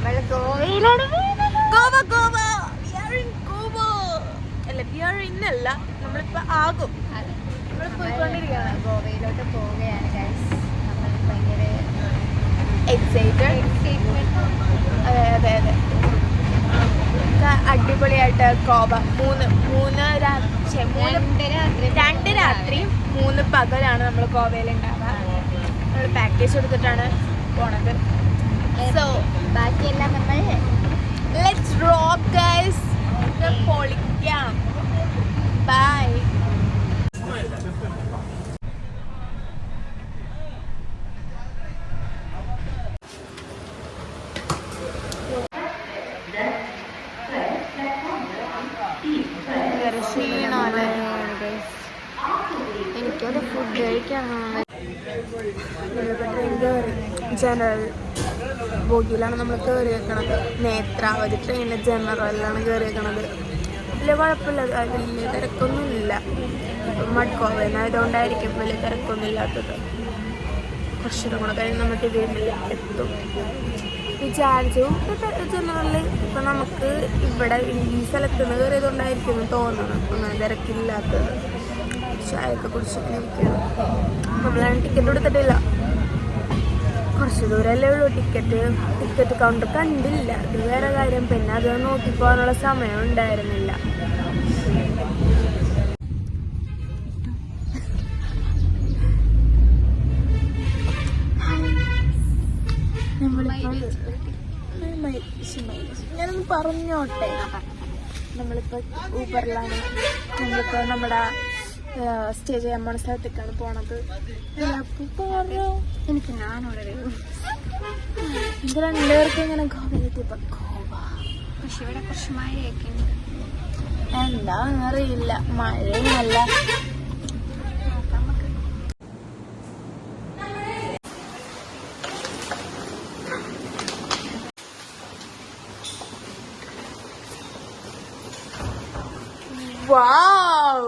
നമ്മൾ ഗോവയിലാണ്. ഗോവ ഗോവ അല്ല അല്ല നമ്മളിപ്പോ ആകും. നമ്മൾ പോയിക്കൊണ്ടിരിക്കുകയാണ്. ഗോവയിലോട്ട് പോവുകയാണ് ഗൈസ്. നമ്മൾ ഭയങ്കര എക്സൈറ്റഡ്. അതെ അതെ അതെ, അടിപൊളിയായിട്ട് ഗോവ. 2 രാത്രി 3 പകലാണ് നമ്മൾ ഗോവയിൽ ഉണ്ടാവുക. നമ്മൾ പാക്കേജ് എടുത്തിട്ടാണ് പോണത്. സോ ബാക്കിയെല്ലാം നമ്മൾ ലെറ്റ്സ് റോക്ക് ഗൈസ്. പൊളിക്കാം. ബൈ. എനിക്കത് ഫുഡ് കഴിക്കാനാണ്. ജനറൽ ബോഗിയിലാണ് നമ്മൾ കയറി വെക്കണത്. നേത്രാവതി ട്രെയിനിൽ ജനറലിലാണ് കയറി വെക്കണത്. വലിയ കുഴപ്പമില്ല, വലിയ തിരക്കൊന്നുമില്ല. മഡ്ഗോവനായതുകൊണ്ടായിരിക്കും വലിയ തിരക്കൊന്നും ഇല്ലാത്തത്. കുറച്ചുകൂടെ കൂടെ കഴിഞ്ഞ് നമ്മൾ ടിവിയിൽ എത്തും വിചാരിച്ചു. ജനറലിൽ ഇപ്പം നമുക്ക് ഇവിടെ ഈ സ്ഥലത്ത് നിന്ന് കയറിയതുകൊണ്ടായിരിക്കും തോന്നണം അങ്ങനെ തിരക്കില്ലാത്തത്. ചായയൊക്കെ കുടിച്ചിങ്ങനെ ഇരിക്കണം. നമ്മളാണ് ടിക്കറ്റ് എടുത്തിട്ടില്ല. കുറച്ച് ദൂരമല്ലേ ഉള്ളൂ. ടിക്കറ്റ് കൗണ്ടർ കണ്ടില്ല. അത് വേറെ കാര്യം. പിന്നെ അത് നോക്കിപ്പോകാനുള്ള സമയം ഉണ്ടായിരുന്നില്ല. ഞാനൊന്ന് പറഞ്ഞോട്ടെ. നമ്മളിപ്പോൾ ഊബറിലാണ്. നമ്മളിപ്പോൾ നമ്മുടെ സ്റ്റേ ചെയ്യാൻ പോണ സ്ഥലത്തേക്കാണ് പോണത്. എനിക്ക് ഞാനോടെ ഇത് 2 പേർക്ക് ഇങ്ങനെ ഗോവയിലെത്തിയപ്പോൾ ഗോവ. പക്ഷെ ഇവിടെ കുറച്ച് മഴയൊക്കെ ഉണ്ട്. എന്താന്ന് അറിയില്ല. മഴയുമല്ല. Wow,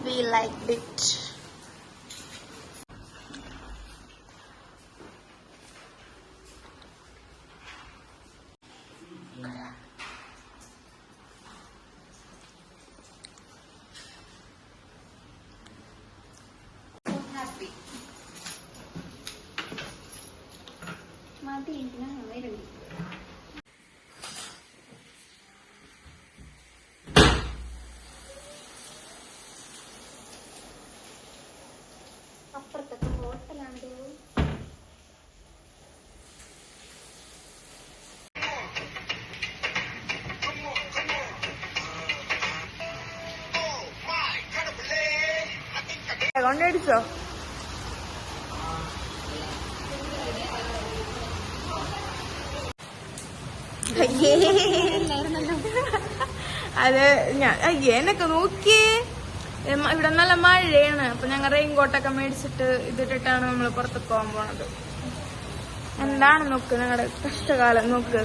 we liked it. happy. മതി ഇതിനാണ് വരുന്നത്. അപ്പുറത്തൊക്കെ ഹോട്ടലാണ്. കൊണ്ടടിച്ചോ? അത് ഞാൻ എന്നൊക്കെ നോക്കിയേ. ഇവിടെ നല്ല മഴയാണ്. അപ്പൊ ഞങ്ങൾ റെയിൻകോട്ടൊക്കെ മേടിച്ചിട്ട് ഇതിട്ടിട്ടാണ് നമ്മൾ പുറത്തേക്ക് പോകാൻ പോണത്. എന്താണ് നോക്ക് ഞങ്ങളുടെ കഷ്ടകാലം നോക്ക്.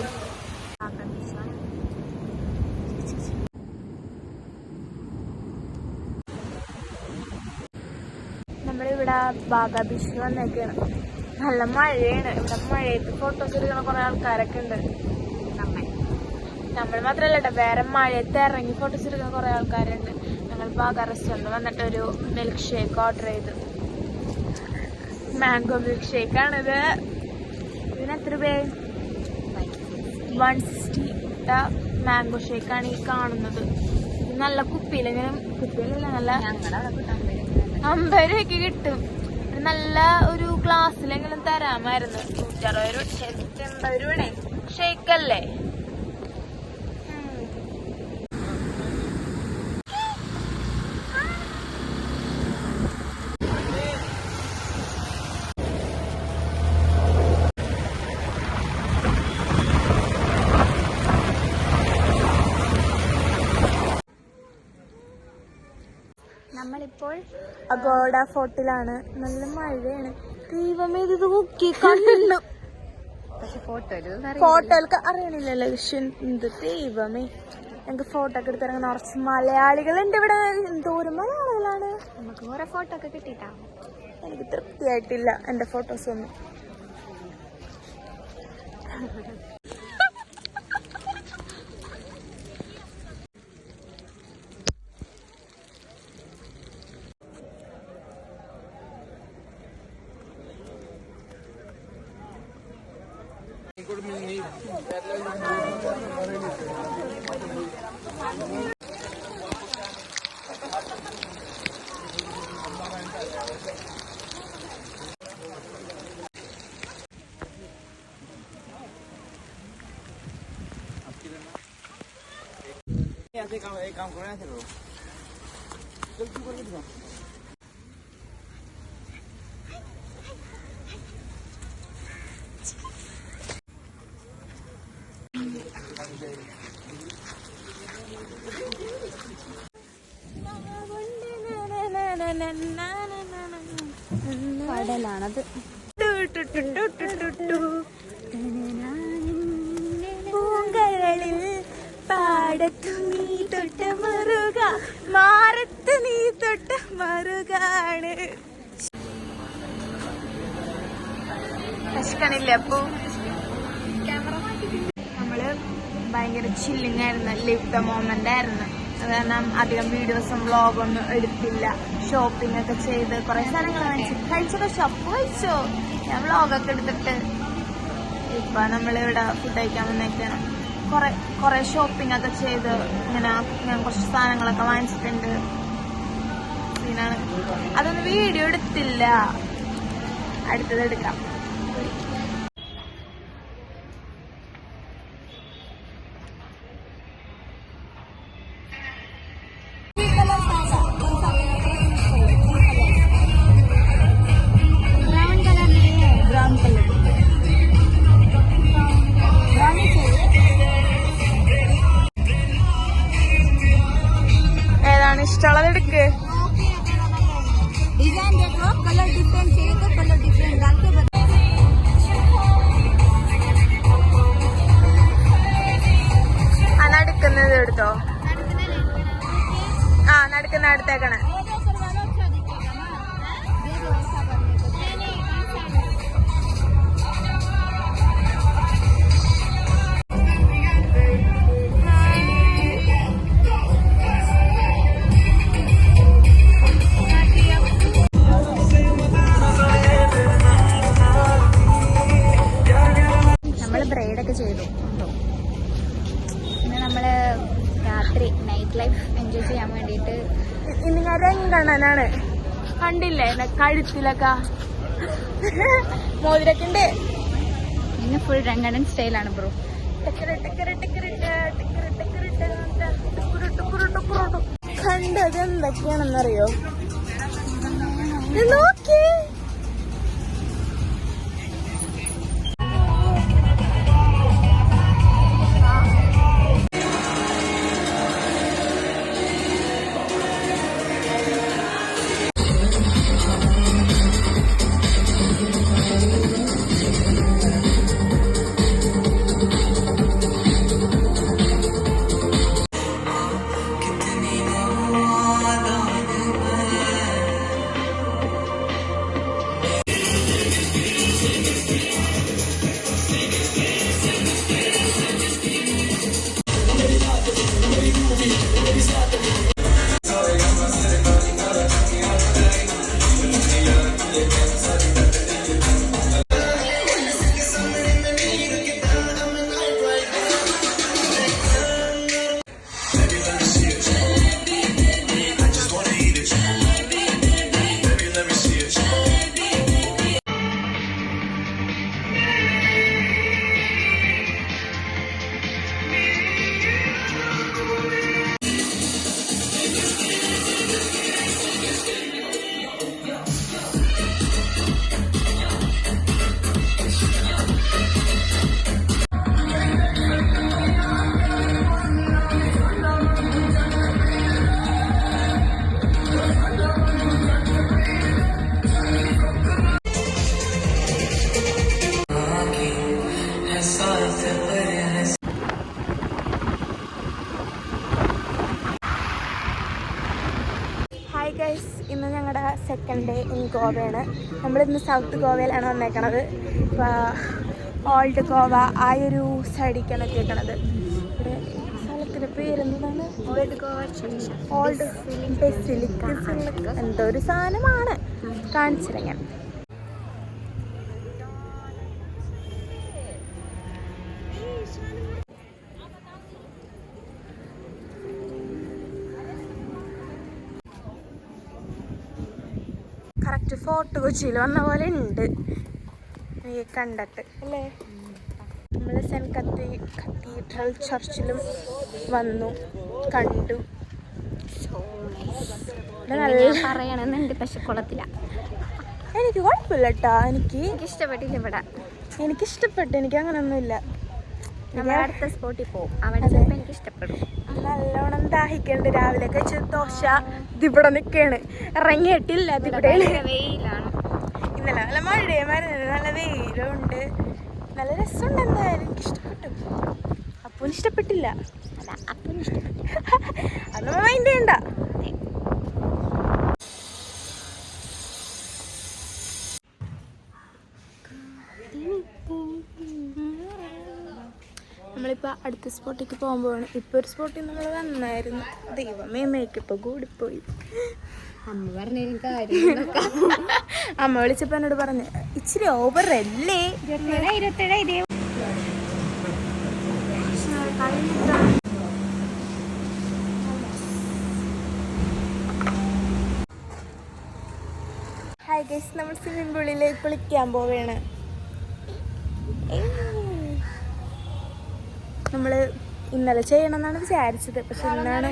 നമ്മളിവിടെ ബാഗാ ബീച്ചിൽ വന്നേക്കാണ്. നല്ല മഴയാണ്. ഇവിടെ മഴയത്ത് ഫോട്ടോസ് എടുക്കുന്ന കുറെ ആൾക്കാരൊക്കെ ഉണ്ട്. നമ്മൾ മാത്രല്ല കേട്ടോ, വേറെ മഴയത്ത് ഇറങ്ങി ഫോട്ടോസ് എടുക്കുന്ന കുറെ ആൾക്കാരുണ്ട്. ഞങ്ങൾ ബാഗാ റെസ്റ്റോറൻറ്റ് വന്നിട്ട് ഒരു മിൽക്ക് ഷേക്ക് ഓർഡർ ചെയ്തു. മാംഗോ മിൽക്ക് ഷേക്കാണിത്. ഇതിന് എത്ര രൂപ? 160 മാംഗോ ഷേക്കാണ് ഈ കാണുന്നത്. നല്ല കുപ്പിയിലെങ്കിലും കുപ്പിയിലല്ല, നല്ല 50 രൂപയ്ക്ക് കിട്ടും. നല്ല ഒരു ഗ്ലാസ്സിലെങ്കിലും തരാമായിരുന്നു. 160 രൂപ 180 രൂപയുടെ ഷേക്കല്ലേ. നമ്മളിപ്പോൾ അഗോഡ ഫോർട്ടിലാണ്. നല്ല മഴയാണ്. ദൈവമേ, ഇത് നോക്കി കണ്ണു. പക്ഷെ ഫോട്ടോയിലൊക്കെ അറിയണില്ലല്ലോ. എന്ത് ദൈവമേ, ഞങ്ങൾക്ക് ഫോട്ടോ ഒക്കെ എടുത്തിറങ്ങുന്ന കുറച്ച് മലയാളികളുണ്ട് ഇവിടെ. എന്തോരം മലയാളികളാണ്. നമുക്ക് കുറെ ഫോട്ടോ ഒക്കെ കിട്ടിയിട്ടാ. എനിക്ക് തൃപ്തിയായിട്ടില്ല എന്റെ ഫോട്ടോസ് ഒന്നും. एक काम करना है जल्दी कर दो കടലാണത്. പൂങ്കരളിൽ പാടത്തു നീ തൊട്ട മറുക മാറത്ത് നീ തൊട്ട മറുകാണ്. വിശക്കണില്ല അപ്പൊ നമ്മള് ഭയങ്കര ചില്ലിങ് ആയിരുന്നു. ലിവ് ദ മൊമെന്റ് ആയിരുന്നു. അത് കാരണം അധികം വീഡിയോസും വ്ളോഗൊന്നും എടുത്തില്ല. ഷോപ്പിംഗ് ഒക്കെ ചെയ്ത് കുറെ സാധനങ്ങൾ കഴിച്ചൊക്കെ ഷോപ്പ് കഴിച്ചോ. ഞാൻ വ്ളോഗൊക്കെ എടുത്തിട്ട് ഇപ്പൊ നമ്മളിവിടെ ഫുഡ് കഴിക്കാൻ വന്നേക്കാണ്. കുറെ ഷോപ്പിംഗ് ഒക്കെ ചെയ്ത് ഇങ്ങനെ ഞാൻ കുറച്ച് സാധനങ്ങളൊക്കെ വാങ്ങിച്ചിട്ടുണ്ട്. പിന്നാണ് അതൊന്നും വീഡിയോ എടുത്തില്ല. അടുത്തത് എടുക്കാം. ഏതാണ് ഇഷ്ടമുള്ളത് എടുക്ക്. डिजाइन देख लो, कलर डिफरेंट चाहिए तो कलर डिफरेंट डाल के बता. നടുക്കുന്നത് എടുത്തോ. ആ നടുക്കുന്ന അടുത്തേക്കണേ. ബ്രൈഡൊക്കെ ചെയ്തു. പിന്നെ നമ്മള് രാത്രി നൈറ്റ് ലൈഫ് എൻജോയ് ചെയ്യാൻ വേണ്ടിയിട്ട് ഇന്ന് ഞാൻ രംഗണ്ണനാണ്. കണ്ടില്ലേ കഴുത്തിലൊക്കെ മോതിരൊക്കെ ഉണ്ട്. ഇന്ന് ഫുൾ രംഗണ്ണൻ സ്റ്റൈലാണ് ബ്രോ. കണ്ടത് എന്തൊക്കെയാണെന്നറിയോ? നോക്കി ഇന്ന് ഞങ്ങളുടെ സെക്കൻഡ് ഡേ ഇൻ ഗോവയാണ്. നമ്മളിന്ന് സൗത്ത് ഗോവയിലാണ് വന്നേക്കണത്. അപ്പോൾ ഓൾഡ് ഗോവ ആ ഒരു സൈഡിലേക്കാണ് എത്തിയേക്കണത്. ഇവിടെ സ്ഥലത്തിൻ്റെ പേരെന്താണ്? ഓൾഡ് ബെസിലിക്ക എന്തോ ഒരു സാധനമാണ്. കാണിച്ചില്ല ഞാൻ. കറക്റ്റ് ഫോർട്ട് കൊച്ചിയിൽ വന്ന പോലെ ഉണ്ട് ഈ കണ്ടിട്ട് അല്ലേ. നമ്മൾ സെൻറ്റ് കത്തീഡ്രൽ ചർച്ചിലും വന്നു കണ്ടു. പറയണമെന്നുണ്ട്, പക്ഷെ കൊള്ളത്തില്ല. എനിക്ക് കുഴപ്പമില്ല കേട്ടോ. എനിക്ക് ഇഷ്ടപ്പെട്ടില്ല ഇവിടെ. എനിക്കിഷ്ടപ്പെട്ടു. എനിക്ക് അങ്ങനെയൊന്നുമില്ല. അടുത്ത സ്പോട്ടിൽ പോകും, അവിടെ ചിലപ്പോൾ എനിക്ക് ഇഷ്ടപ്പെടും. നല്ലോണം ദാഹിക്കുന്നുണ്ട്. രാവിലെ കഴിച്ച ദോശ ഇതിവിടെ നിൽക്കുകയാണ്, ഇറങ്ങിയിട്ടില്ല. അതിവിടെ വെയിലാണ്. ഇന്നലെ നല്ല മഴയുമായിരുന്നു, നല്ല വെയിലുണ്ട്, നല്ല രസമുണ്ട്. എന്തായാലും എനിക്കിഷ്ടപ്പെട്ടു. അപ്പൂന് ഇഷ്ടപ്പെട്ടില്ല. അപ്പനും ഇഷ്ടപ്പെട്ടു. അത് മൈൻഡ് ചെയ്യണ്ട. നമ്മളിപ്പോൾ അടുത്ത സ്പോട്ടിലേക്ക് പോകുമ്പോഴാണ്. ഇപ്പോൾ ഒരു സ്പോട്ടിൽ നമ്മൾ വന്നായിരുന്നു. ദൈവമേ, മേക്കപ്പ് കൂടിപ്പോയി. അമ്മ പറഞ്ഞ കാര്യം അമ്മ വിളിച്ചപ്പോൾ എന്നോട് പറഞ്ഞു ഇച്ചിരി ഓവർ അല്ലേ. 27 ഹായ് ഗൈസ്, നമ്മൾ സ്വിമ്മിംഗ് പൂളിലേക്ക് കുളിക്കാൻ പോവുകയാണ്. നമ്മൾ ഇന്നലെ ചെയ്യണമെന്നാണ് വിചാരിച്ചത്, പക്ഷെ ഇന്നാണ്.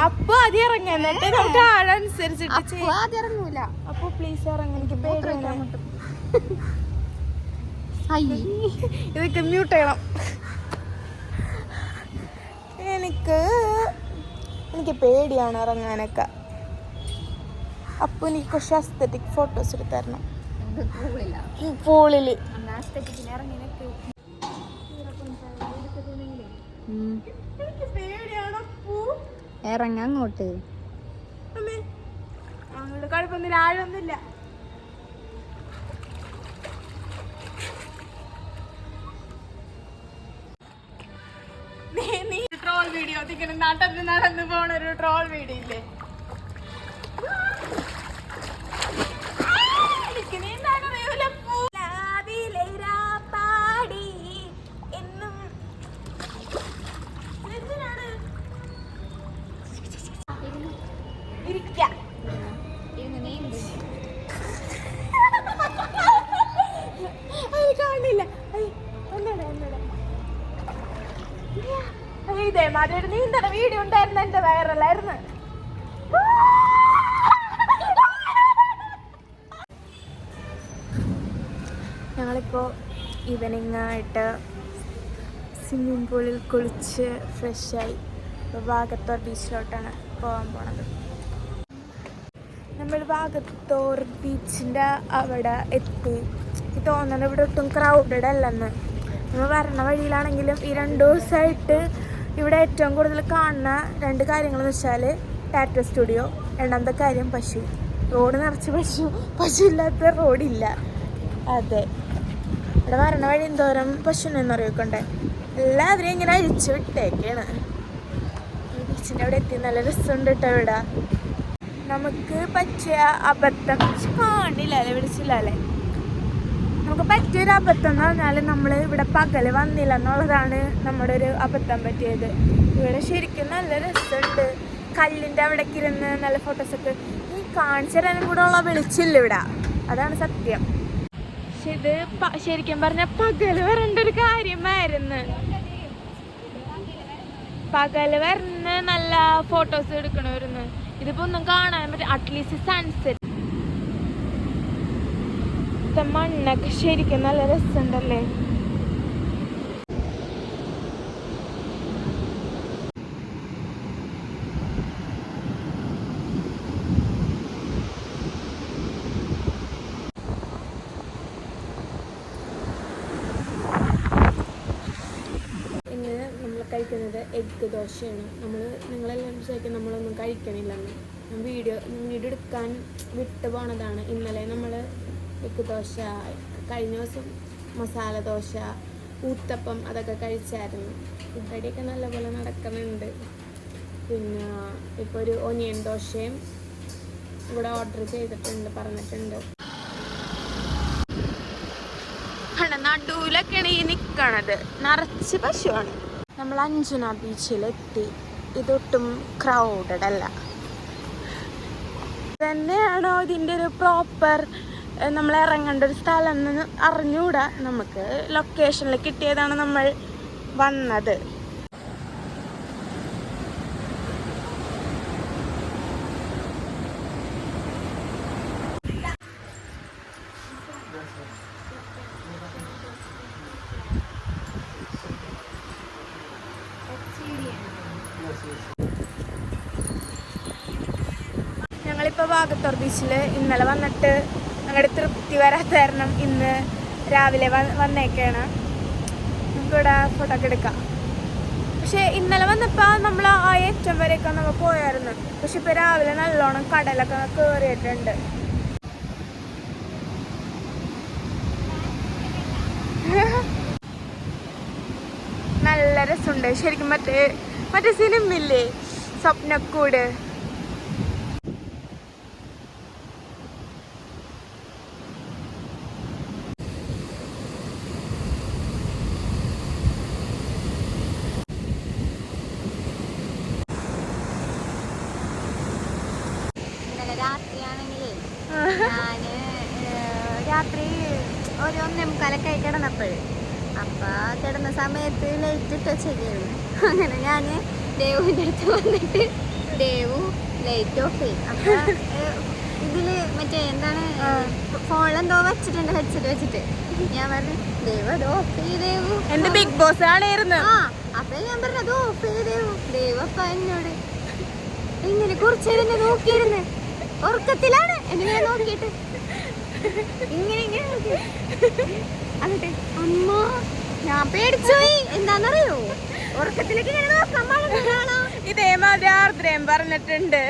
അപ്പൊ ആദ്യം ഇറങ്ങാൻ, എന്നിട്ട് നമുക്ക് ആളനുസരിച്ചിട്ട് ഇറങ്ങൂല. അപ്പൊ പ്ലീസ് ഇറങ്ങ. എനിക്ക് പേടിയാണ്. ഇതൊക്കെ മ്യൂട്ട് ചെയ്യണം. എനിക്ക് പേടിയാണ് ഇറങ്ങാനൊക്കെ. അപ്പോൾ എനിക്ക് കുറച്ച് അസ്തറ്റിക് ഫോട്ടോസ് എടുത്തായിരുന്നു പൂളില്. ഇറങ്ങ അങ്ങോട്ട്. അങ്ങോട്ട് കുഴപ്പമൊന്നുമില്ല, ആഴൊന്നുമില്ല. നീ ട്രോൾ വീഡിയോ നടന്ന് പോണ ഒരു ട്രോൾ വീഡിയോ ഇല്ലേ? ഇതേമാതിരി ഒരു നീന്തണ വീഡിയോ ഉണ്ടായിരുന്നു, എന്റെ വൈറലായിരുന്നു. ഞങ്ങളിപ്പോൾ ഈവനിങ് ആയിട്ട് സ്വിമ്മിംഗ് പൂളിൽ കുളിച്ച് ഫ്രഷായി വാഗത്തോർ ബീച്ചിലോട്ടാണ് പോകാൻ പോണത്. നമ്മൾ വാഗത്തോർ ബീച്ചിൻ്റെ അവിടെ എത്തി. തോന്നുന്നത് ഇവിടെ ഒട്ടും ക്രൗഡഡ് അല്ലെന്ന്. നമ്മൾ വരണ വഴിയിലാണെങ്കിലും ഈ 2 ദിവസമായിട്ട് ഇവിടെ ഏറ്റവും കൂടുതൽ കാണുന്ന 2 കാര്യങ്ങളെന്ന് വെച്ചാൽ ടാറ്റോ സ്റ്റുഡിയോ, രണ്ടാമത്തെ കാര്യം പശു. റോഡ് നിറച്ച് പശു ഇല്ലാത്ത റോഡില്ല. അതെ, ഇവിടെ വരണ വഴി എന്തോരം പശുവിനെന്ന് അറിയിക്കണ്ടേ. എല്ലാവരും ഇങ്ങനെ അഴിച്ചു വിട്ടേക്കാണ്. ബീച്ചിൻ്റെ അവിടെ എത്തി. നല്ല രസമുണ്ട് കേട്ടോ ഇവിടെ. നമുക്ക് പറ്റിയ അബദ്ധം കാണില്ല അല്ലേ, വിളിച്ചില്ല അല്ലേ. നമുക്ക് പറ്റിയൊരു അബദ്ധം എന്ന് പറഞ്ഞാൽ നമ്മൾ ഇവിടെ പകൽ വന്നില്ല എന്നുള്ളതാണ് നമ്മുടെ ഒരു അബദ്ധം പറ്റിയത്. ഇവിടെ ശരിക്കും നല്ല രസമുണ്ട്. കല്ലിൻ്റെ അവിടേക്ക് ഇരുന്ന് നല്ല ഫോട്ടോസൊക്കെ ഈ കാണിച്ചു തരാനും കൂടെ ഉള്ള വിളിച്ചില്ല ഇവിടെ, അതാണ് സത്യം. പക്ഷെ ഇത് ശരിക്കും പറഞ്ഞാൽ പകൽ വരേണ്ട ഒരു കാര്യമായിരുന്നു. പകൽ വരണ നല്ല ഫോട്ടോസ് എടുക്കണമായിരുന്നു. ഇതിപ്പോൾ ഒന്നും കാണാൻ പറ്റും. അറ്റ്ലീസ്റ്റ് സൺസെറ്റ് മണ്ണൊക്കെ ശരിക്കും നല്ല രസമുണ്ടല്ലേ. ഇന്ന് നമ്മൾ കഴിക്കുന്നത് എഗ്ഗ് ദോശയാണ്. നിങ്ങളെല്ലാം വിചാരിക്കും നമ്മളൊന്നും കഴിക്കണില്ലെന്ന്. വീഡിയോ എടുക്കാൻ വിട്ടു പോണതാണ്. ഇന്നലെ നമ്മൾ എഗ് ദോശ, കഴിഞ്ഞ ദിവസം മസാല ദോശ, ഊത്തപ്പം അതൊക്കെ കഴിച്ചായിരുന്നു. ഫുഡ് അടിയൊക്കെ നല്ലപോലെ നടക്കുന്നുണ്ട്. പിന്നെ ഇപ്പോൾ ഒരു ഒനിയൻ ദോശയും ഇവിടെ ഓർഡർ ചെയ്തിട്ടുണ്ട്, പറഞ്ഞിട്ടുണ്ട്. നടുവിലൊക്കെയാണ് ഈ നിൽക്കണത്, നിറച്ച് പശുവാണ്. നമ്മൾ അഞ്ജന ബീച്ചിലെത്തി. ഇതൊട്ടും ക്രൗഡഡ് അല്ല. തന്നെയാണോ ഇതിൻ്റെ ഒരു പ്രോപ്പർ നമ്മൾ ഇറങ്ങേണ്ട ഒരു സ്ഥലം എന്ന് അറിഞ്ഞുകൂടാ. നമുക്ക് ലൊക്കേഷനിൽ കിട്ടിയതാണ് നമ്മൾ വന്നത്. ഞങ്ങളിപ്പോൾ വാഗത്തോർ ബീച്ചിൽ ഇന്നലെ വന്നിട്ട് ഞങ്ങളുടെ തൃപ്തി വരാത്ത കാരണം ഇന്ന് രാവിലെ വന്നേക്കാണ്. നമുക്കിവിടെ ഫോട്ടോ ഒക്കെ എടുക്കാം. പക്ഷേ ഇന്നലെ വന്നപ്പോൾ നമ്മൾ ആ ഏറ്റവും വരെയൊക്കെ നമ്മൾ പോയായിരുന്നു. പക്ഷെ ഇപ്പോൾ രാവിലെ നല്ലോണം കടലൊക്കെ കയറിയിട്ടുണ്ട്. നല്ല രസമുണ്ട് ശരിക്കും. മറ്റേ സിനിമയില്ലേ സ്വപ്നക്കൂട്, രാത്രി ഒരു 1:45 കിടന്നപ്പോൾ കിടന്ന സമയത്ത് ലൈറ്റ് ഇട്ട് വെച്ചേക്കായിരുന്നു. അങ്ങനെ ഞാൻ ദേവുവിൻ്റെ അടുത്ത് വന്നിട്ട് ദേവു ലൈറ്റ് ഓഫ് ചെയ്യും. അപ്പം ഇതില് മറ്റേ എന്താണ് ഫോണിലെന്തോ വെച്ചിട്ടുണ്ട്, ഹെഡ്സെറ്റ് വെച്ചിട്ട്. ഞാൻ പറഞ്ഞു ദേവ് അത് ഓഫ് ചെയ്തേവു, എന്റെ ബിഗ് ബോസ് ആണായിരുന്നു. അപ്പൊ ഞാൻ പറഞ്ഞു അത് ഓഫ് ചെയ്തേവു. ദേവ് അപ്പ എന്നോട് ഇങ്ങനെ കുറച്ചേരം നോക്കിയിരുന്നു, ഉറക്കത്തിലാണ് എന്നെ നോക്കിയിട്ട് ഇങ്ങനെ എന്നിട്ട് അമ്മ ഞാൻ പേടിച്ചുപോയി. എന്താന്നറിയോ, ഉറക്കത്തിലേക്ക് ഇങ്ങനെ നോക്കാൻ പാടില്ല. ഇതേമാതിരി ആർദ്രയും പറഞ്ഞിട്ടുണ്ട്.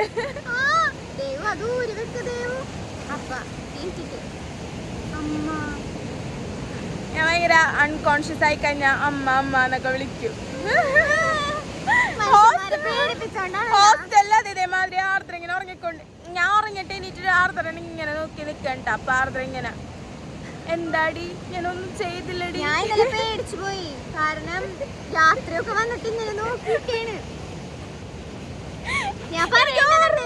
ദേവു അത് ഊരി വെക്ക് ദേവു. അപ്പ എനിക്കിട്ട് അമ്മ, ഞാൻ ഭയങ്കര അൺകോൺഷ്യസ് ആയി കഴിഞ്ഞാൽ അമ്മ അമ്മ എന്നൊക്കെ വിളിക്കും. ഹോസ്റ്റലിൽ ഇതേമാതിരി ആർദ്ര ഇങ്ങനെ ഉറങ്ങിക്കൊണ്ട് ഞാൻ ഉറങ്ങിട്ട് എണീറ്റ് ആർദ്ര ഇങ്ങനെ നോക്കി നിൽക്കണ്ട. അപ്പൊ ആർദ്ര ഇങ്ങനെ എന്താടി ഞാനൊന്നും ചെയ്തില്ലടി. ഞാൻ ഇന്നലെ പേടിച്ചു പോയി, കാരണം രാത്രിയൊക്കെ വന്നിട്ട് ഇങ്ങനെ നോക്കിയിട്ടാണ് ഞാൻ പറയുന്നത്.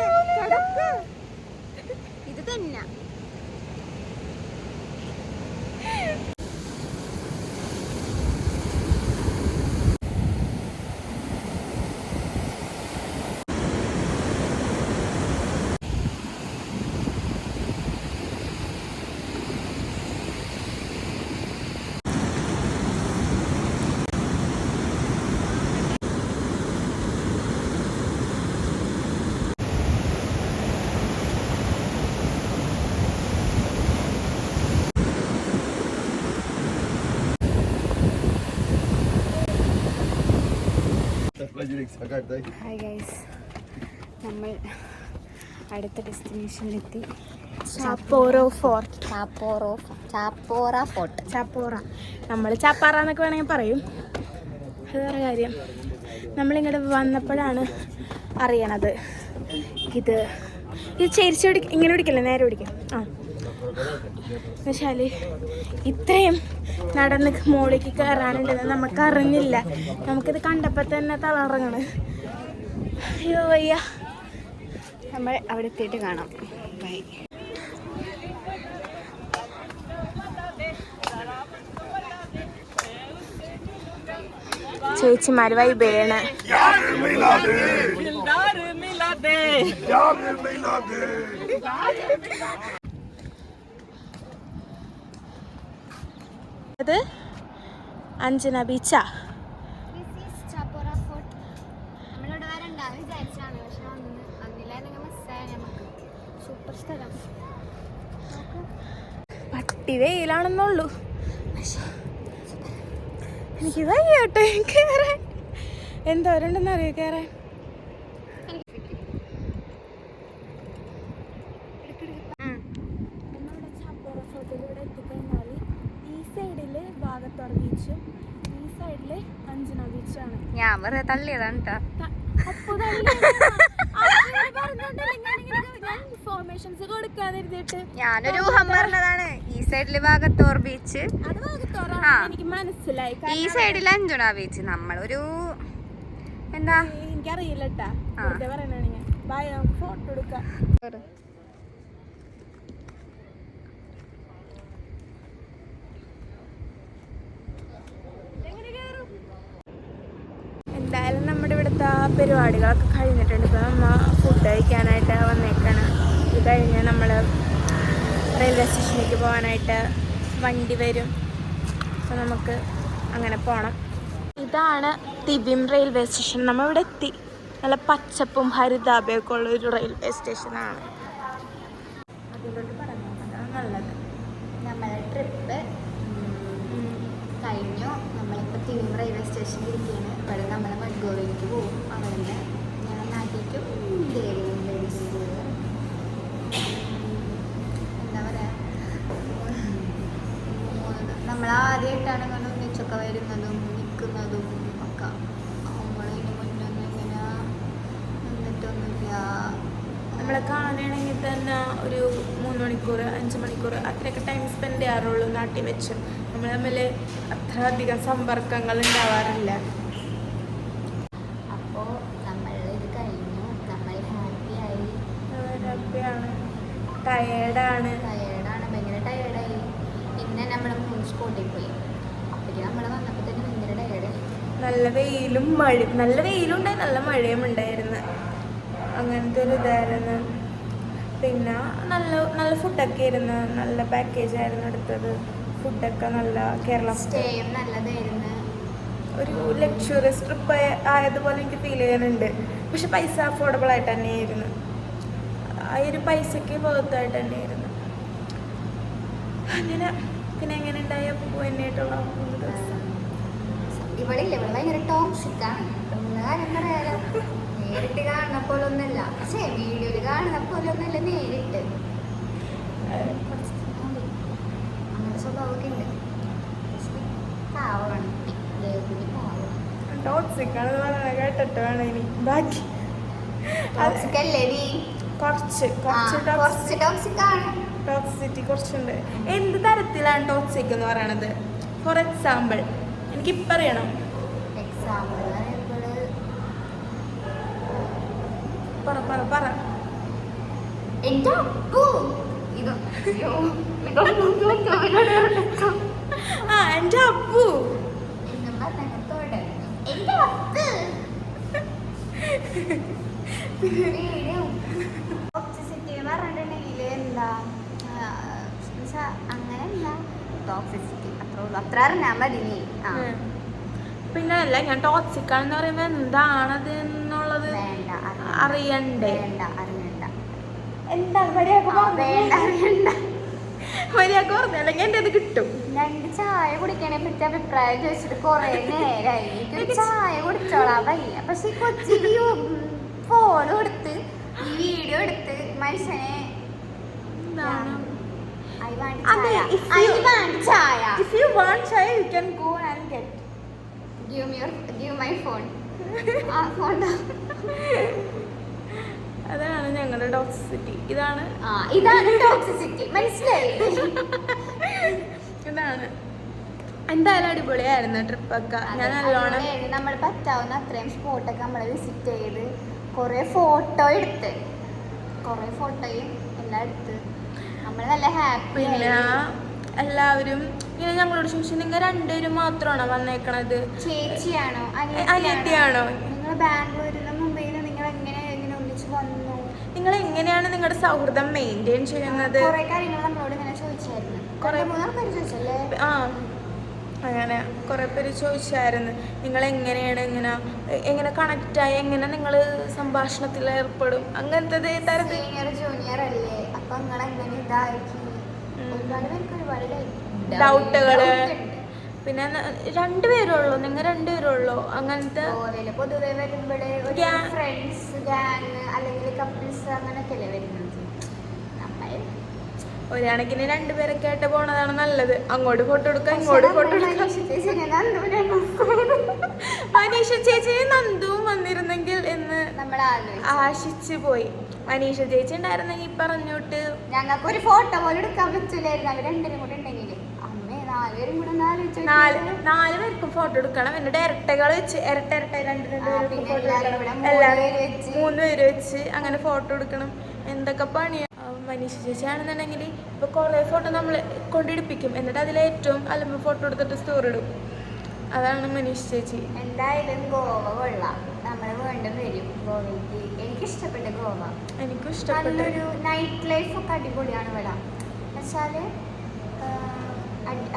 ഇത് തന്നെ ഹായ് ഗൈസ്, നമ്മൾ അടുത്ത ഡെസ്റ്റിനേഷനിലെത്തി. ചാപ്പോറ ഫോർട്ട്. ചാപ്പോറ നമ്മൾ ചാപ്പാറ എന്നൊക്കെ വേണമെങ്കിൽ പറയും. അത് വേറെ കാര്യം. നമ്മളിങ്ങോട്ട് വന്നപ്പോഴാണ് അറിയണത് ഇത് ചെരിച്ച് ഇങ്ങനെ പിടിക്കില്ല, നേരെ പിടിക്കും. എന്നുവെച്ചാൽ ഇത്രയും നടന്ന് മുകളിലേക്ക് കയറാനുണ്ടെന്ന് നമുക്ക് അറിഞ്ഞില്ല. നമുക്കിത് കണ്ടപ്പോൾ തന്നെ തളറങ്ങണ്. അയ്യോ വയ്യ. നമ്മൾ അവിടെ എത്തിയിട്ട് കാണാം. ബൈ. ചേച്ചിമാര് വൈബേണ്. അത് അഞ്ജന ബീച്ചാ. പട്ടി വെയിലാണെന്നുള്ളൂ. എനിക്ക് വയ്യട്ടെ കയറാൻ. എന്തോരുണ്ടെന്ന് അറിയോ കയറാൻ. എത്തിക്കഴിഞ്ഞാൽ ഈ സൈഡിൽ വാഗത്തോർ ബീച്ചും ഈ സൈഡിൽ അഞ്ജന ബീച്ചാണ്. ഞാൻ വെറുതെ തള്ളിയതാണ് കേട്ടോ. ഇൻഫോർമേഷൻസ് കൊടുക്കാതിരുന്നിട്ട് ഞാനൊരു ഊഹം പറഞ്ഞതാണ്. ഈ സൈഡില് വാഗത്തോർ ബീച്ച്, അത് വാഗത്തോറാണ് എനിക്ക് മനസ്സിലായി. ഈ സൈഡിൽ അഞ്ജന ബീച്ച്. നമ്മളൊരു എന്താ എനിക്കറിയില്ല കേട്ടാ, വെറുതെ പറയണാണ് ഞാൻ. ബൈ, നമുക്ക് ഫോട്ടോ എടുക്കാം. എന്തായാലും നമ്മുടെ ഇവിടുത്തെ പരിപാടികളൊക്കെ കഴിഞ്ഞിട്ടുണ്ട്. ഇപ്പം നമ്മൾ ഫുഡ് കഴിക്കാനായിട്ട് വന്നേക്കാണ്. ഇത് കഴിഞ്ഞ് നമ്മൾ റെയിൽവേ സ്റ്റേഷനിലേക്ക് പോകാനായിട്ട് വണ്ടി വരും. അപ്പോൾ നമുക്ക് അങ്ങനെ പോകണം. ഇതാണ് തിബിം റെയിൽവേ സ്റ്റേഷൻ. നമ്മളിവിടെ എത്തി. നല്ല പച്ചപ്പും ഹരിതാഭയൊക്കെ ഉള്ളൊരു റെയിൽവേ സ്റ്റേഷനാണ്. അതിലോട്ട് പറഞ്ഞു അതാണ് നല്ലത്. നമ്മളെ ട്രിപ്പ് കഴിഞ്ഞു. നമ്മളിപ്പോൾ തിരുവ റെയിൽവേ സ്റ്റേഷനിൽ ഇരിക്കുകയാണ്. ഇവിടെ നമ്മൾ മഡ്ഗോവിലേക്ക് പോകും. അവിടെ നിന്ന് ഞാൻ നാട്ടിലേക്കും എന്താ പറയുക, നമ്മളാദ്യമായിട്ടാണ് ഇങ്ങനെ ഒന്നിച്ചൊക്കെ വരുന്നതും നിൽക്കുന്നതും ഒക്കെ. നമ്മളിന് മുന്നൊന്നും ഇങ്ങനെ നിന്നിട്ടൊന്നുമില്ല. നമ്മളെ കാണുകയാണെങ്കിൽ തന്നെ ഒരു 3 മണിക്കൂർ 5 മണിക്കൂർ അത്രയൊക്കെ ടൈം സ്പെൻഡ് ചെയ്യാറുള്ളൂ നാട്ടിൽ വെച്ച്. നമ്മൾ തമ്മിൽ അത്ര അധികം സമ്പർക്കങ്ങൾ ഉണ്ടാവാറില്ല. അപ്പോൾ നമ്മൾ ഇത് കഴിഞ്ഞു. നമ്മൾ ഹാപ്പിയായി. ഹാപ്പിയാണ്, ടയേർഡാണ്, ഭയങ്കര ടയേർഡായി. പിന്നെ നമ്മൾ 3 സ്പോട്ടിൽ പോയി. അപ്പോഴേക്കും നമ്മൾ വന്നപ്പോൾ തന്നെ ഭയങ്കര ടയേർഡായി. നല്ല വെയിലും ഉണ്ടായി, നല്ല മഴയും ഉണ്ടായിരുന്നു. അങ്ങനത്തെ ഒരു ഇതായിരുന്നു. പിന്നെ നല്ല ഫുഡൊക്കെ ആയിരുന്നു. നല്ല പാക്കേജ് ആയിരുന്നു എടുത്തത്. ഫുഡൊക്കെ നല്ല കേരള സ്റ്റേയും നല്ലതായിരുന്നു. ഒരു ലക്ഷറിയസ് ട്രിപ്പ് ആയതുപോലെ എനിക്ക് ഫീൽ ചെയ്യാനുണ്ട്. പക്ഷെ പൈസ അഫോർഡബിൾ ആയിട്ട് തന്നെയായിരുന്നു. ആ ഒരു പൈസക്ക് ബോധത്തായിട്ട് തന്നെയായിരുന്നു. അങ്ങനെ പിന്നെ എങ്ങനെ ഉണ്ടായ പോയിട്ടുള്ള ദിവസം ഇവിടെ ഭയങ്കര ടോക്സിക്കാണ്. കാര്യം പറയാലോ, നേരിട്ട് കാണുന്ന പോലെ ഒന്നല്ല. പക്ഷേ വീഡിയോയിൽ കാണുന്ന പോലെ ഒന്നല്ല നേരിട്ട്. അങ്ങനെ സ്വഭാവമൊക്കെ ഉണ്ട്. പാവമാണ് ദേവകുട്ടി, പാവമാണ്. ടോക്സിക്കാണെന്ന് പറഞ്ഞ കേട്ടിട്ട് വേണം ഇനി ബാക്കി. ടോക്സിക് അല്ലേ നീ? കുറച്ച് ടോക്സിക്കാണ്. ടോക്സിറ്റി കുറച്ചുണ്ട്. എന്ത് തരത്തിലാണ് ടോക്സിക് എന്ന് പറയണത്? ഫോർ എക്സാമ്പിൾ എനിക്കിപ്പം അറിയണം. എക്സാമ്പിൾ പറ. എന്റെ അപ്പു ഇത് ആ എൻ്റെ അപ്പു എന്നും പറഞ്ഞോടെ എന്റെ അപ്പ് ടോക്സിസിറ്റി എന്ന് പറഞ്ഞിട്ടുണ്ടെങ്കിൽ എന്താ അങ്ങനെയല്ല. ടോക്സിസിറ്റി അത്രേ ഉള്ളൂ. അത്ര അറിഞ്ഞാൽ മതി നീ. പിന്നെ അല്ല, ഞാൻ ടോക്സിക് ആണെന്ന് പറയുമ്പോൾ എന്താണത് എന്നുള്ളത് അറിയണ്ടേ? എന്താ മര്യാദ പറഞ്ഞല്ലെങ്കിൽ എൻ്റെ അത് കിട്ടും. 2 ചായ കുടിക്കണേ പറ്റി അഭിപ്രായം ചോദിച്ചിട്ട് കൊറേ നേരായി. എനിക്ക് ചായ കുടിച്ചോളാൻ വയ്യ. പക്ഷെ കൊച്ചിരി ഫോട്ടോ എടുത്ത് വീഡിയോ എടുത്ത് മനുഷ്യനെ If you want chai, you can go and get. Give my phone. അതാണ് ഞങ്ങളുടെ ടോക്സിസിറ്റി. ഇതാണ് ടോക്സിസിറ്റി. മനസ്സിലായി? ഇതാണ്. എന്തായാലും അടിപൊളിയായിരുന്നു ട്രിപ്പൊക്കെ. ഞാൻ നല്ലോണം നമ്മൾ പറ്റാവുന്ന അത്രയും സ്പോട്ടൊക്കെ നമ്മൾ വിസിറ്റ് ചെയ്ത് കുറേ ഫോട്ടോയും എല്ലാം എടുത്ത് നമ്മൾ നല്ല ഹാപ്പി. പിന്നെ എല്ലാവരും ഇങ്ങനെ ഞങ്ങളോട് ചോദിച്ചു, നിങ്ങൾ 2 പേരും മാത്രമാണോ വന്നേക്കണത്? ചേച്ചിയാണോ അനിയത്തിയാണോ? നിങ്ങൾ ബാംഗ്ലൂരിൽ നിന്ന് മുംബൈയിൽ നിന്ന് നിങ്ങൾ എങ്ങനെ ഒന്നിച്ച് വന്നു? നിങ്ങൾ എങ്ങനെയാണ് നിങ്ങളുടെ സൗഹൃദം മെയിൻറ്റെയിൻ ചെയ്യുന്നത്? കുറേ കാര്യങ്ങൾ നമ്മളോട് ഇങ്ങനെ ചോദിച്ചായിരുന്നു. 3 പേര് ചോദിച്ചല്ലേ? അങ്ങനെ കുറേ പേര് ചോദിച്ചായിരുന്നു, നിങ്ങൾ എങ്ങനെയാണ് എങ്ങനെ കണക്റ്റായി, എങ്ങനെ നിങ്ങൾ സംഭാഷണത്തിൽ ഏർപ്പെടും, അങ്ങനത്തെ തരത്തിൽ. സീനിയർ ജൂനിയർ അല്ലേ, അപ്പൊ നിങ്ങൾ എങ്ങനെ ഇതായിരിക്കും? ഒരുപാട് പേർക്ക് ഡൗട്ടുകള്. പിന്നെ 2 പേരുള്ളൂ, നിങ്ങൾ 2 പേരുള്ളൂ അങ്ങനത്തെ. പൊതുവെ വരുമ്പോഴേ ഫ്രണ്ട്സ് ഗ്യാങ് അല്ലെങ്കിൽ കപ്പിൾസ് അങ്ങനെയൊക്കെ അല്ലേ വരുന്നത്. ഒരു കണക്കിന് രണ്ടുപേരൊക്കെ ആയിട്ട് പോണതാണ് നല്ലത്. അങ്ങോട്ട് ഫോട്ടോ എടുക്കാം, ഇങ്ങോട്ട് ഫോട്ടോ എടുക്കാം. മനീഷ ചേച്ചി നന്ദുവും വന്നിരുന്നെങ്കിൽ എന്ന് നമ്മൾ ആശിച്ചു പോയി. മനീഷ ചേച്ചി ഉണ്ടായിരുന്നെങ്കിൽ പറഞ്ഞോട്ട് ഞങ്ങൾക്ക് ഒരു ഫോട്ടോ പോലും എടുക്കാൻ പറ്റില്ലായിരുന്നു. അവർ രണ്ടിനും കൂടെ ഉണ്ടെങ്കിൽ അമ്മേ 4 പേരും കൂടെ 4 പേർക്കും ഫോട്ടോ എടുക്കണം. എന്നിട്ട് ഇരട്ടകൾ വെച്ച് ഇരട്ട 3 പേര് വെച്ച് അങ്ങനെ ഫോട്ടോ എടുക്കണം. എന്തൊക്കെ പണിയാണ്. മനീഷ ചേച്ചി ആണെന്നുണ്ടെങ്കിൽ ഇപ്പൊ കുറെ ഫോട്ടോ നമ്മൾ കൊണ്ടിടിപ്പിക്കും. എന്നിട്ട് അതിലേറ്റവും അലമ്പ് ഫോട്ടോ എടുത്തിട്ട് സ്റ്റോറി ഇടും. അതാണ് മനീഷ ചേച്ചി. എന്തായാലും ഗോവ കൊള്ളാം. നമ്മൾ വീണ്ടും വരും ഗോവയ്ക്ക്. എനിക്കിഷ്ടപ്പെട്ട ഗോവ. എനിക്കും ഇഷ്ടപ്പെട്ടു. നല്ലൊരു നൈറ്റ് ലൈഫ് ഒക്കെ അടിപൊളിയാണ് ഇവിടെ. എന്നുവെച്ചാല്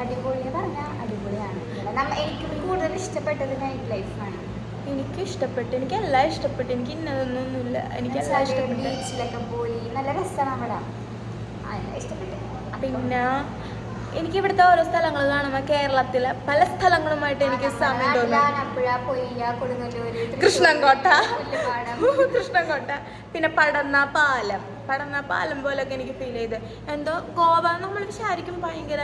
അടിപൊളി പറഞ്ഞാൽ അടിപൊളിയാണ്. എനിക്ക് കൂടുതൽ ഇഷ്ടപ്പെട്ടത് നൈറ്റ് ലൈഫാണ്. എനിക്ക് ഇഷ്ടപ്പെട്ടു. എനിക്ക് എല്ലാം ഇഷ്ടപ്പെട്ടു. എനിക്ക് ഇന്നതൊന്നുമില്ല. എനിക്ക് എല്ലാം ഇഷ്ടപ്പെട്ടു. ബീച്ചിലൊക്കെ പോയി നല്ല രസമാണ് അവിടെ. ഇഷ്ടപ്പെട്ടു. പിന്നെ എനിക്ക് ഇവിടുത്തെ ഓരോ സ്ഥലങ്ങൾ കാണുമ്പോൾ കേരളത്തിലെ പല സ്ഥലങ്ങളുമായിട്ട് എനിക്ക് സമയം തോന്നുന്നു. കൃഷ്ണൻകോട്ട പിന്നെ പടന്ന പാലം പോലൊക്കെ എനിക്ക് ഫീൽ ചെയ്ത്. എന്തോ ഗോവ നമ്മൾ വിചാരിക്കും ഭയങ്കര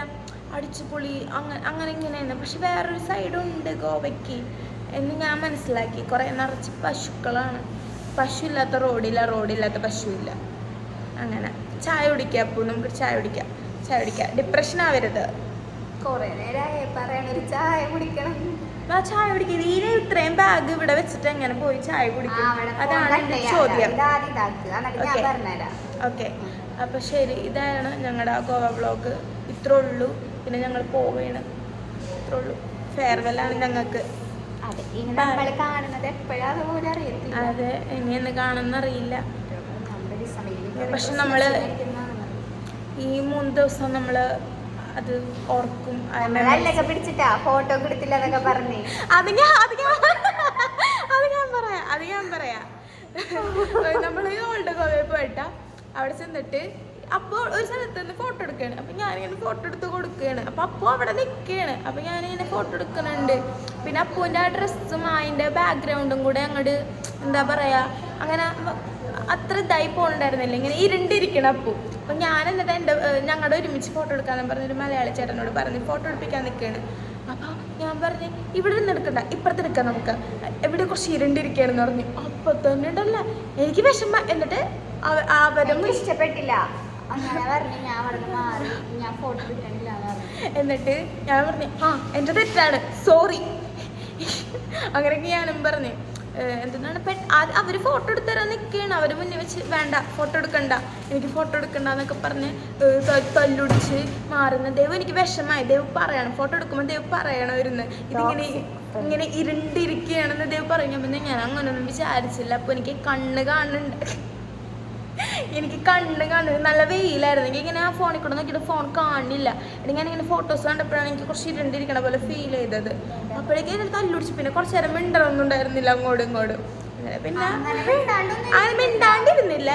അടിച്ചുപൊളി അങ്ങനെ ഇങ്ങനെയാണ്. പക്ഷെ വേറൊരു സൈഡുണ്ട് ഗോവയ്ക്ക് എന്ന് ഞാൻ മനസ്സിലാക്കി. കുറേ നിറച്ച് പശുക്കളാണ്. പശു ഇല്ലാത്ത റോഡില്ലാത്ത പശുവില്ല. അങ്ങനെ ചായ കുടിക്കുക. അപ്പോൾ നമുക്ക് ചായ കുടിക്കാം. ഡിപ്രഷൻ ആവരുത്. കുറേ നേരമായി പറയണൊരു ചായ കുടിക്കണം. ചായ കുടിക്കുക. ഇതിനെ ഇത്രയും ബാഗ് ഇവിടെ വെച്ചിട്ട് എങ്ങനെ പോയി ചായ കുടിക്കും? അതാണ് എൻ്റെ ചോദ്യം. ഓക്കെ, അപ്പൊ ശരി. ഇതാണ് ഞങ്ങളുടെ ഗോവ വ്ളോഗ്. ഇത്രേ ഉള്ളൂ. പിന്നെ ഞങ്ങൾ പോവുകയാണ്. ഇത്രേ ഉള്ളൂ. ഫെയർവെല്ലാണ് ഞങ്ങൾക്ക്. അതെ, ഇനി എന്ന് കാണുന്നറിയില്ല. പക്ഷെ നമ്മള് ഈ 3 ദിവസം നമ്മള് അത് ഓർക്കും. പിടിച്ചിട്ടാ ഫോട്ടോ എടുത്തില്ല എന്നൊക്കെ പറഞ്ഞേ. അത് ഞാൻ പറയാം. നമ്മള് ഓൾഡ് ഗോവയിൽ പോയിട്ടാ അവിടെ ചെന്നിട്ട് അപ്പോൾ ഒരു സ്ഥലത്ത് നിന്ന് ഫോട്ടോ എടുക്കുകയാണ്. അപ്പം ഞാനിങ്ങനെ ഫോട്ടോ എടുത്ത് കൊടുക്കുകയാണ്. അപ്പം അപ്പോൾ അവിടെ നിൽക്കുകയാണ്. അപ്പം ഞാനിങ്ങനെ ഫോട്ടോ എടുക്കുന്നുണ്ട്. പിന്നെ അപ്പൂൻ്റെ ആ ഡ്രസ്സും അതിൻ്റെ ബാക്ക്ഗ്രൗണ്ടും കൂടെ അങ്ങോട്ട് എന്താ പറയുക, അങ്ങനെ അത്ര ഇതായി പോകണ്ടായിരുന്നില്ല. ഇങ്ങനെ ഇരുണ്ടിരിക്കണം അപ്പൂ. അപ്പം ഞാൻ എന്നിട്ട് ഞങ്ങളുടെ ഒരുമിച്ച് ഫോട്ടോ എടുക്കാമെന്ന് പറഞ്ഞൊരു മലയാളി ചേട്ടനോട് പറഞ്ഞ് ഫോട്ടോ എടുപ്പിക്കാൻ നിൽക്കുകയാണ്. അപ്പം ഞാൻ പറഞ്ഞു ഇവിടെ നിന്ന് എടുക്കണ്ട, ഇപ്പുറത്ത് എടുക്കാം നമുക്ക്, എവിടെ കുറച്ച് ഇരുണ്ടിരിക്കുകയാണെന്ന് പറഞ്ഞു. അപ്പം തന്നെ ഉണ്ടല്ല എനിക്ക് വിഷമം. എന്നിട്ട് അവരും ഇഷ്ടപ്പെട്ടില്ല. എന്നിട്ട് ഞാൻ പറഞ്ഞു എൻ്റെ തെറ്റാണ്, സോറി. അങ്ങനെയൊക്കെ ഞാനും പറഞ്ഞു. എന്താണ് അവർ ഫോട്ടോ എടുത്തരാൻ നിൽക്കുകയാണ്. അവർ മുന്നേ വെച്ച് വേണ്ട ഫോട്ടോ എടുക്കണ്ട, എനിക്ക് ഫോട്ടോ എടുക്കണ്ട എന്നൊക്കെ പറഞ്ഞ് തല്ലുടിച്ച് മാറുന്ന. ദേവ് എനിക്ക് വിഷമായി. ദേവ് പറയണം ഫോട്ടോ എടുക്കുമ്പോൾ ദേവ് പറയണമായിരുന്നു ഇങ്ങനെ ഇരുണ്ടിരിക്കുകയാണെന്ന് ദേവ് പറഞ്ഞു. പിന്നെ ഞാൻ അങ്ങനെയൊന്നും വിചാരിച്ചില്ല. അപ്പോൾ എനിക്ക് കണ്ണ് കാണുന്നുണ്ട്. നല്ല വെയിലായിരുന്നു. ഇങ്ങനെ ആ ഫോണിൽ കൂടെ നോക്കിയിട്ട് ഫോൺ കാണില്ല. എനിക്ക് ഞാനിങ്ങനെ ഫോട്ടോസ് കണ്ടപ്പോഴാണ് എനിക്ക് കുറച്ച് ഇരുണ്ടിരിക്കണ പോലെ ഫീൽ ചെയ്തത്. അപ്പോഴേക്കും ഇതിന് തല്ലുടിച്ച് പിന്നെ കുറച്ച് നേരം മിണ്ടറൊന്നും ഉണ്ടായിരുന്നില്ല അങ്ങോട്ടും ഇങ്ങോട്ടും. പിന്നെ അത് മിണ്ടാണ്ടിരുന്നില്ല,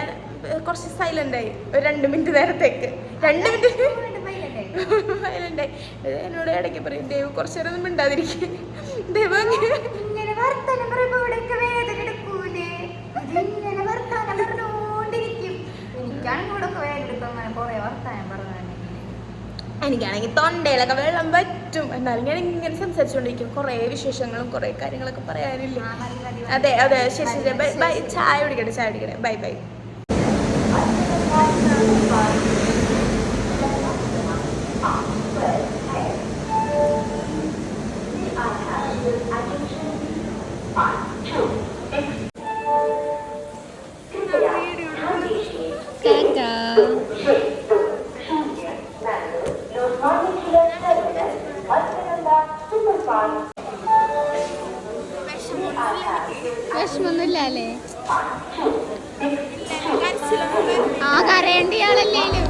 കുറച്ച് സൈലൻ്റായി ഒരു 2 മിനിറ്റ് നേരത്തേക്ക്. 2 മിനിറ്റ് സൈലൻ്റായി. എന്നോട് ഇടയ്ക്ക് പറയും ദേവ് കുറച്ച് നേരം ഒന്നും മിണ്ടാതിരിക്കും. ദേവ് എനിക്കാണെങ്കിൽ തൊണ്ടയിലൊക്കെ വെള്ളം പറ്റും. എന്നാലും ഞാൻ ഇങ്ങനെ സംസാരിച്ചുകൊണ്ടിരിക്കും. കുറേ വിശേഷങ്ങളും കുറേ കാര്യങ്ങളൊക്കെ പറയാനില്ലേ. അതെ ശരി. ബൈ. ചായ കുടിക്കട്ടെ. ബൈ. വിഷമൊന്നുമില്ലേ? കരയേണ്ട ആളല്ലേലും